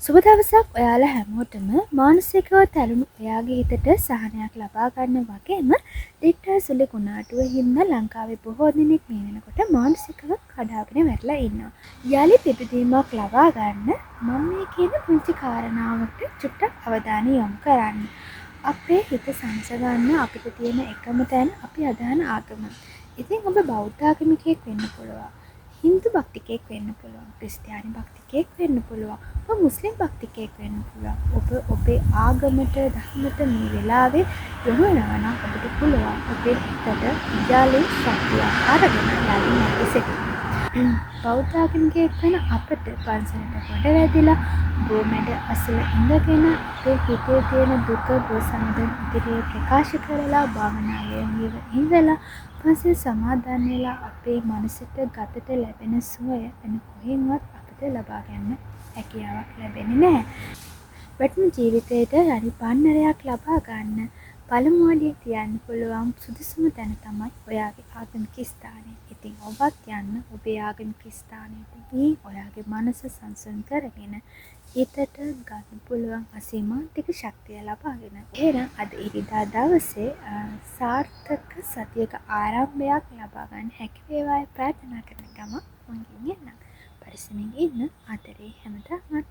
සුබ දවසක් ඔයාලා හැමෝටම මානසිකව තැළුණු ඔයාගේ හිතට සහනයක් ලබා ගන්න වගේම ඩික්ටර් සුළි කුණාටුව හින්දා ලංකාවේ බොහෝ දෙනෙක් මේ වෙනකොට මානසිකව කඩාගෙන වැටලා ඉන්නවා. යලි පිබිදීමක් ලබා ගන්න මම මේ කියන පුංචි කාරණාවට චුට්ටක් අවධානය යොමු කරන්න. අපේ හිත සංසගන්න අපිට තියෙන එකම තැන අපි අදහන ආගම. ඉතින් ඔබ බෞද්ධ ආගමිකයෙක් වෙන්න පුළුවන්. හින්දු භක්තිකයෙක් වෙන්න පුළුවන්. ක්‍රිස්තියානි භක්තිකයෙක් වෙන්න පුළුවන්. ඔබ මුස්ලිම් භක්තිකයෙක් වෙන්න පුළුවන්. ඔබ ඔබේ ආගමට ධර්මයට මේ වෙලාවේ යොමු වෙනවා නම් ඔබට පුළුවන් ඔබේ හිතට විජාලේ ශක්තියක් අරගෙන යලින් නැතිසෙන්න. බෞද්ධ ආගමිකයෙක් වෙන අපට පන්සලට කොට වැදිලා බොමැඩ අසල ඉඳගෙන අපේ හිතේ තියෙන දුක බොසඳන් ඉදිරියේ ප්‍රකාශ කරලා භාවනාවේ ඉඳලා පස්සේ සමාදන් වෙලා අපේ මනසට ගතට ලැබෙන සුවය වෙන කොහෙන්වත් අපිට ලබා ගන්න හැකියාවක් ලැබෙන්නේ නැහැ. වටින ජීවිතේට යලි පන්නරයක් ලබා ගන්න පළමුවදී තියන්න පුළුවන් සුදුසුම තැන තමයි ඔයාගේ ආගමික ස්ථානය. ඉතින් ඔබත් යන්න ඔබේ ආගමික ස්ථානයට ගිහින් ඔයාගේ මනස සංසුන් කරගෙන හිතට ගන්න පුළුවන් අසීමාන්තික ශක්තිය ලබාගෙන එහෙනම් අද ඉරිදා දවසේ සාර්ථක සතියක ආරම්භයක් ලබා ගන්න හැකි වේවායි ප්‍රාර්ථනා කරන ගමන් මම කියන්නම්. පරිස්සමින් ඉන්න. අතරේ හැමදාමත්